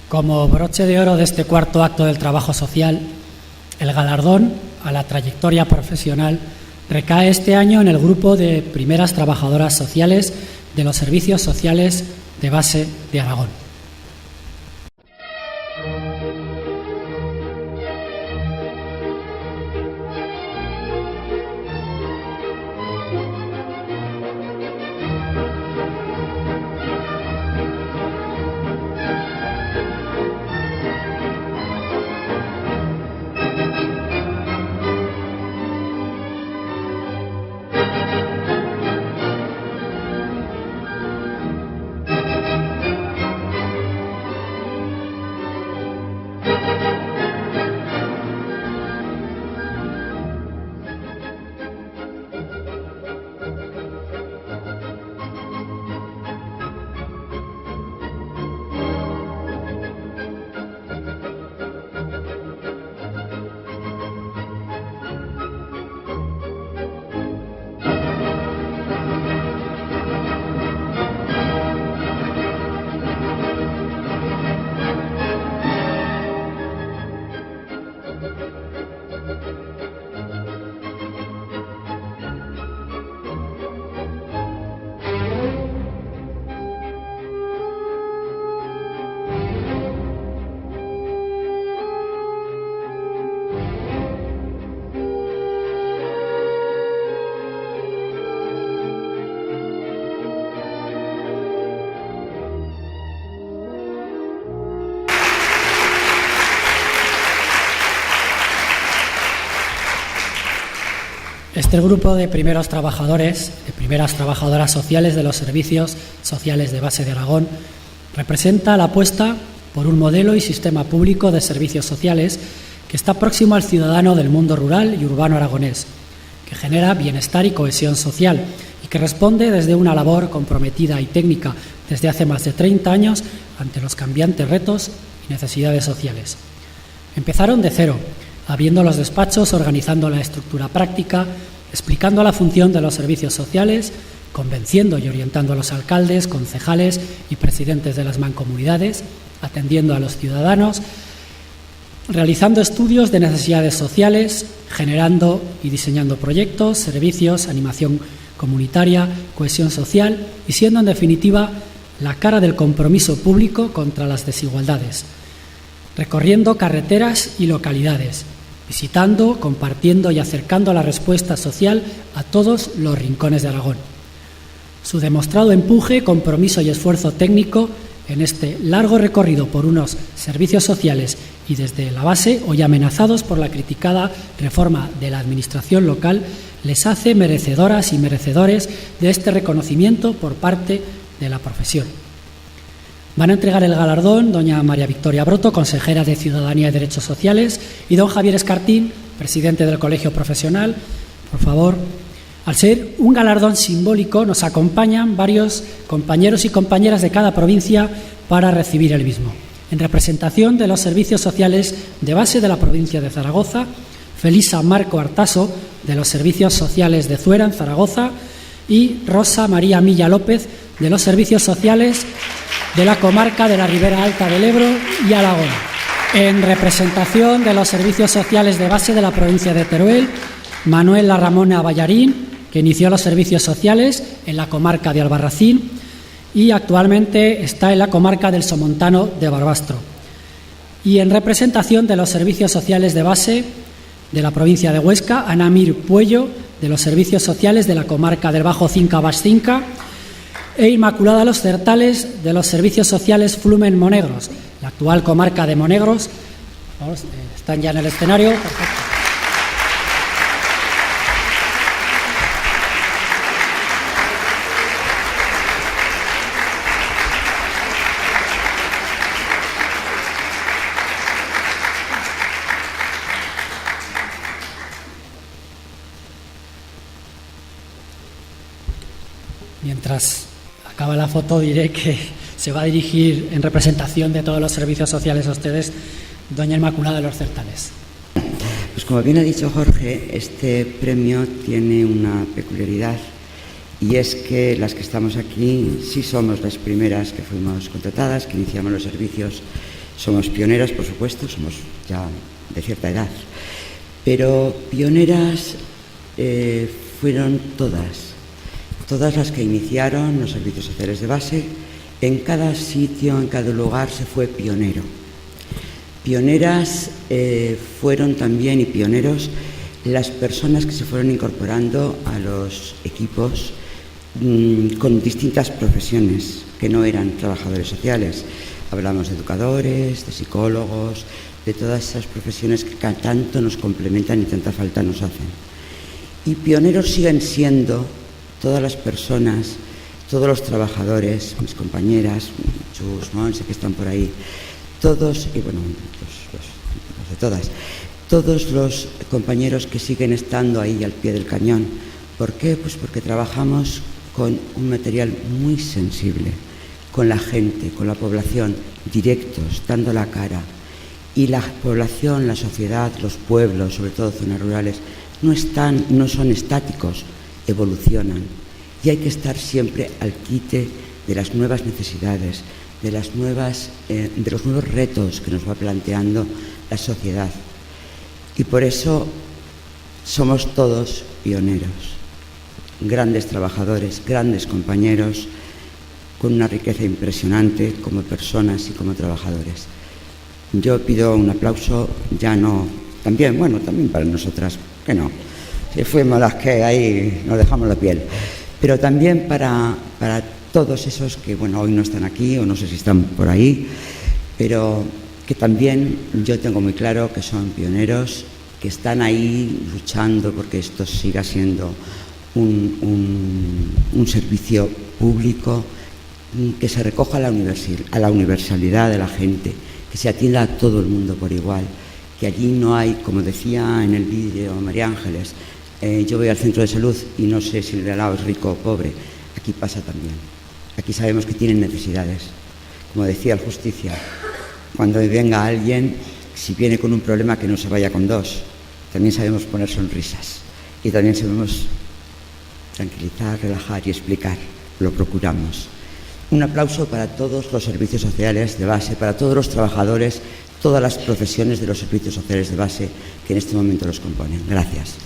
Como broche de oro de este cuarto acto del trabajo social, el galardón a la trayectoria profesional recae este año en el grupo de primeras trabajadoras sociales de los servicios sociales de base de Aragón. Este grupo de primeros trabajadores, de primeras trabajadoras sociales de los servicios sociales de base de Aragón, representa la apuesta por un modelo y sistema público de servicios sociales que está próximo al ciudadano del mundo rural y urbano aragonés, que genera bienestar y cohesión social y que responde desde una labor comprometida y técnica desde hace más de 30 años ante los cambiantes retos y necesidades sociales. Empezaron de cero, habiendo los despachos organizando la estructura práctica, explicando la función de los servicios sociales, convenciendo y orientando a los alcaldes, concejales y presidentes de las mancomunidades, atendiendo a los ciudadanos, realizando estudios de necesidades sociales, generando y diseñando proyectos, servicios, animación comunitaria, cohesión social y siendo en definitiva la cara del compromiso público contra las desigualdades, recorriendo carreteras y localidades, visitando, compartiendo y acercando la respuesta social a todos los rincones de Aragón. Su demostrado empuje, compromiso y esfuerzo técnico en este largo recorrido por unos servicios sociales y desde la base, hoy amenazados por la criticada reforma de la administración local, les hace merecedoras y merecedores de este reconocimiento por parte de la profesión. Van a entregar el galardón doña María Victoria Broto, consejera de Ciudadanía y Derechos Sociales, y don Javier Escartín, presidente del Colegio Profesional. Por favor, al ser un galardón simbólico, nos acompañan varios compañeros y compañeras de cada provincia para recibir el mismo. En representación de los servicios sociales de base de la provincia de Zaragoza, Felisa Marco Artaso, de los servicios sociales de Zuera, en Zaragoza, y Rosa María Milla López, de los servicios sociales de la comarca de la Ribera Alta del Ebro y Alagón. En representación de los servicios sociales de base de la provincia de Teruel, Manuel Ramona Ballarín, que inició los servicios sociales en la comarca de Albarracín y actualmente está en la comarca del Somontano de Barbastro. Y en representación de los servicios sociales de base de la provincia de Huesca, Anamir Puello, de los servicios sociales de la comarca del Bajo Cinca-Vascinca, e Inmaculada Los Certales, de los servicios sociales Flumen Monegros, la actual comarca de Monegros. Están ya en el escenario. Perfecto. Mientras acaba la foto, diré que se va a dirigir en representación de todos los servicios sociales a ustedes doña Inmaculada de los Certales. Pues como bien ha dicho Jorge, este premio tiene una peculiaridad y es que las que estamos aquí sí somos las primeras que fuimos contratadas, que iniciamos los servicios Somos pioneras, por supuesto, somos ya de cierta edad, pero pioneras fueron todas las que iniciaron los servicios sociales de base. En cada sitio, en cada lugar se fue pionero. Pioneras fueron también, y pioneros, las personas que se fueron incorporando a los equipos con distintas profesiones, que no eran trabajadores sociales. Hablamos de educadores, de psicólogos, de todas esas profesiones que tanto nos complementan y tanta falta nos hacen. Y pioneros siguen siendo todas las personas, todos los trabajadores, mis compañeras, Chus, Monse, que están por ahí, todos, y bueno, los de todas, todos los compañeros que siguen estando ahí al pie del cañón. ¿Por qué? Pues porque trabajamos con un material muy sensible, con la gente, con la población, directos, dando la cara. Y la población, la sociedad, los pueblos, sobre todo zonas rurales, no son estáticos, evolucionan. Y hay que estar siempre al quite de las nuevas necesidades, de los nuevos retos que nos va planteando la sociedad. Y por eso somos todos pioneros, grandes trabajadores, grandes compañeros, con una riqueza impresionante como personas y como trabajadores. Yo pido un aplauso, también para nosotras, que no, si fuimos las que ahí nos dejamos la piel, pero también para todos esos que, hoy no están aquí o no sé si están por ahí, pero que también yo tengo muy claro que son pioneros, que están ahí luchando porque esto siga siendo un servicio público, que se recoja a la universalidad de la gente, que se atienda a todo el mundo por igual, que allí no hay, como decía en el vídeo María Ángeles, yo voy al centro de salud y no sé si el de al lado es rico o pobre. Aquí pasa también. Aquí sabemos que tienen necesidades. Como decía el Justicia, cuando venga alguien, si viene con un problema, que no se vaya con dos. También sabemos poner sonrisas y también sabemos tranquilizar, relajar y explicar. Lo procuramos. Un aplauso para todos los servicios sociales de base, para todos los trabajadores, todas las profesiones de los servicios sociales de base que en este momento los componen. Gracias.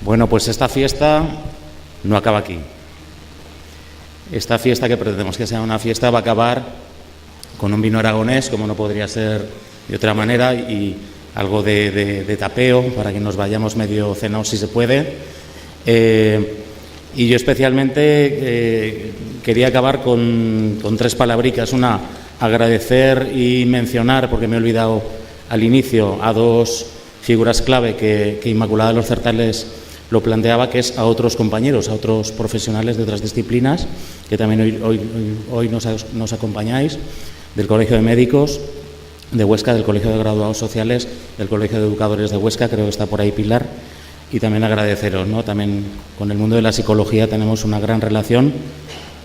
Bueno, pues esta fiesta no acaba aquí. Esta fiesta, que pretendemos que sea una fiesta, va a acabar con un vino aragonés, como no podría ser de otra manera, y algo de tapeo para que nos vayamos medio cenados si se puede. Y yo especialmente quería acabar con tres palabricas. Una, agradecer y mencionar, porque me he olvidado al inicio, a dos figuras clave que Inmaculada de los Certales lo planteaba, que es a otros compañeros, a otros profesionales de otras disciplinas, que también hoy nos acompañáis, del Colegio de Médicos de Huesca, del Colegio de Graduados Sociales, del Colegio de Educadores de Huesca, creo que está por ahí Pilar, y también agradeceros, ¿no? También con el mundo de la psicología tenemos una gran relación.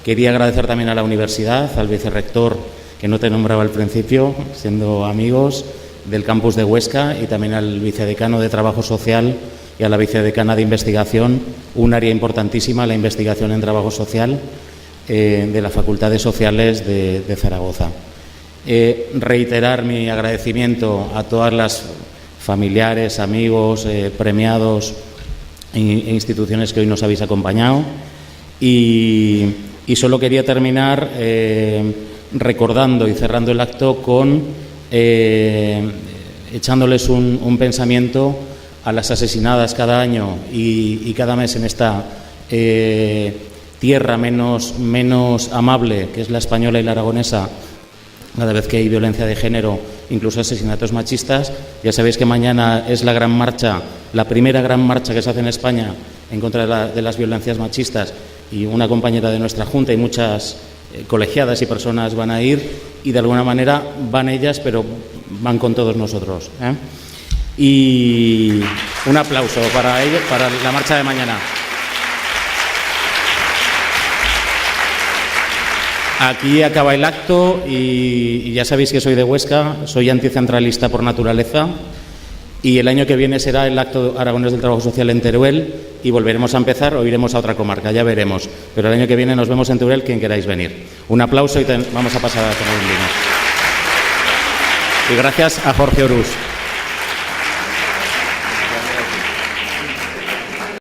Quería agradecer también a la universidad, al vicerrector, que no te nombraba al principio, siendo amigos, del campus de Huesca, y también al vicedecano de Trabajo Social y a la vicedecana de Investigación, un área importantísima, la investigación en trabajo social, de la Facultad de Sociales de Zaragoza. Reiterar mi agradecimiento a todas las familiares, amigos, premiados e instituciones que hoy nos habéis acompañado, y solo quería terminar recordando y cerrando el acto con echándoles un pensamiento a las asesinadas cada año y cada mes en esta tierra menos amable, que es la española y la aragonesa, cada vez que hay violencia de género, incluso asesinatos machistas. Ya sabéis que mañana es la gran marcha, la primera gran marcha que se hace en España en contra de las violencias machistas, y una compañera de nuestra Junta y muchas colegiadas y personas van a ir, y de alguna manera van ellas, pero van con todos nosotros, ¿eh? Y un aplauso para ellos, para la marcha de mañana. Aquí acaba el acto y ya sabéis que soy de Huesca, soy anticentralista por naturaleza y el año que viene será el acto aragonés del trabajo social en Teruel y volveremos a empezar o iremos a otra comarca, ya veremos. Pero el año que viene nos vemos en Teruel, quien queráis venir. Un aplauso y vamos a pasar a tomar un vino. Y gracias a Jorge Orús.